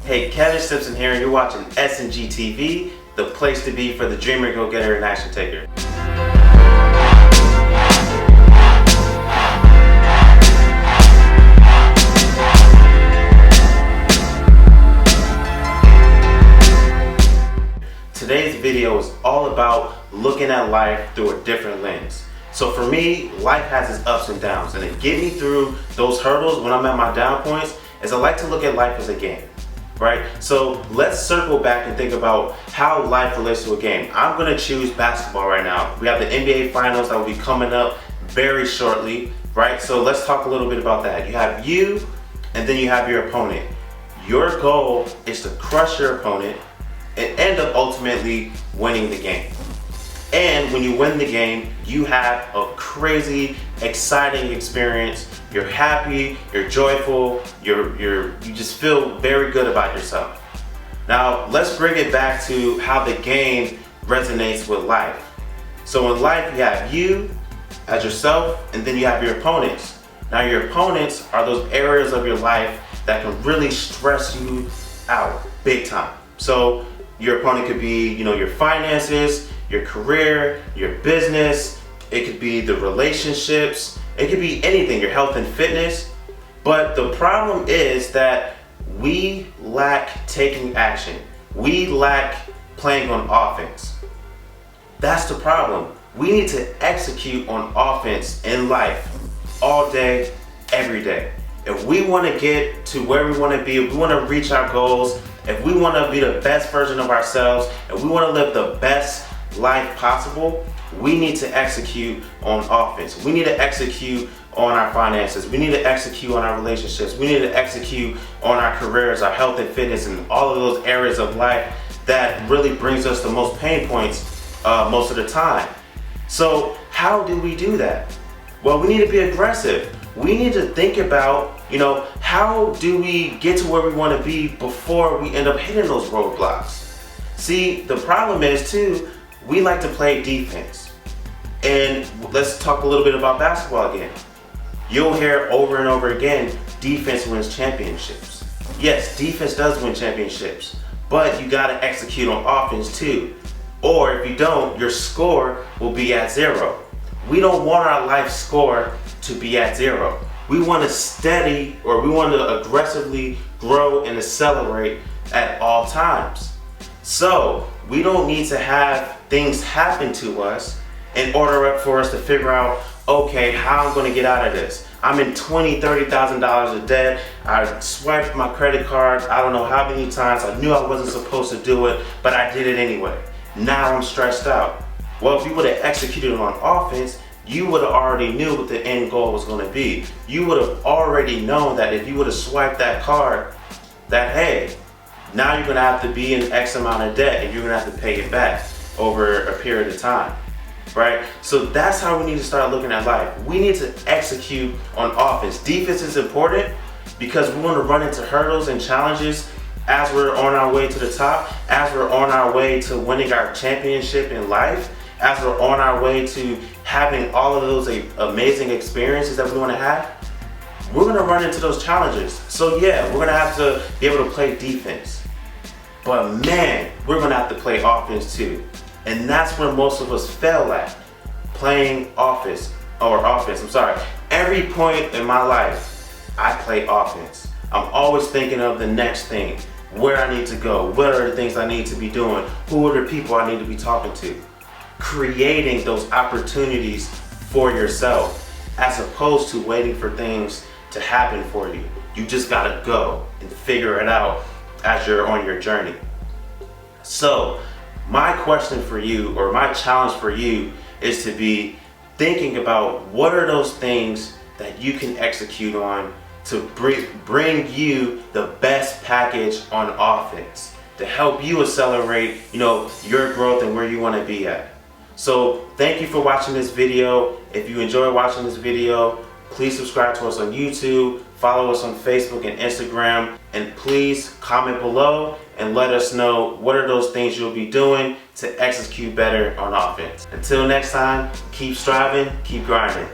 Hey, Kevin Simpson here, and you're watching S&G TV, the place to be for the dreamer, go-getter, and action taker. Today's video is all about looking at life through a different lens. So for me, life has its ups and downs, and to get me through those hurdles when I'm at my down points is I like to look at life as a game, right? So let's circle back and think about how life relates to a game. I'm gonna choose basketball right now. We have the NBA Finals that will be coming up very shortly, right? So let's talk a little bit about that. You have you, and then you have your opponent. Your goal is to crush your opponent and end up ultimately winning the game. And when you win the game, you have a crazy, exciting experience. You're happy, you're joyful, you just feel very good about yourself. Now, let's bring it back to how the game resonates with life. So in life, you have you as yourself, and then you have your opponents. Now, your opponents are those areas of your life that can really stress you out big time. So your opponent could be, your finances, your career, your business. It could be the relationships. It could be anything, your health and fitness. But the problem is that we lack taking action. We lack playing on offense. That's the problem. We need to execute on offense in life all day, every day. If we want to get to where we want to be, if we want to reach our goals, if we want to be the best version of ourselves, if we want to live the best life possible, we need to execute on offense. We need to execute on our finances. We need to execute on our relationships. We need to execute on our careers, our health and fitness, and all of those areas of life that really brings us the most pain points most of the time. So how do we do that? Well, we need to be aggressive. We need to think about, how do we get to where we want to be before we end up hitting those roadblocks? See, the problem is too, we like to play defense. And let's talk a little bit about basketball again. You'll hear over and over again, defense wins championships. Yes, defense does win championships, but you gotta execute on offense too. Or if you don't, your score will be at 0. We don't want our life score to be at 0. We want to steady, or we want to aggressively grow and accelerate at all times. So we don't need to have things happen to us in order for us to figure out, okay, how I'm going to get out of this. I'm in $20,000, $30,000 of debt. I swiped my credit card I don't know how many times. I knew I wasn't supposed to do it, but I did it anyway. Now I'm stressed out. Well, if you would have executed on offense, you would have already knew what the end goal was going to be. You would have already known that if you would have swiped that card, that hey, now you're going to have to be in X amount of debt and you're going to have to pay it back over a period of time, right? So that's how we need to start looking at life. We need to execute on offense. Defense is important because we want to run into hurdles and challenges as we're on our way to the top, as we're on our way to winning our championship in life, as we're on our way to having all of those amazing experiences that we want to have. We're going to run into those challenges. So yeah, we're going to have to be able to play defense. But man, we're going to have to play offense too. And that's where most of us fail at, playing offense. Every point in my life, I play offense. I'm always thinking of the next thing, where I need to go, what are the things I need to be doing, who are the people I need to be talking to. Creating those opportunities for yourself as opposed to waiting for things to happen for you. You just gotta go and figure it out as you're on your journey. So my question for you, or my challenge for you, is to be thinking about what are those things that you can execute on to bring you the best package on offense to help you accelerate your growth and where you want to be at. So thank you for watching this video. If you enjoy watching this video, please subscribe to us on YouTube, follow us on Facebook and Instagram, and please comment below and let us know what are those things you'll be doing to execute better on offense. Until next time, keep striving, keep grinding.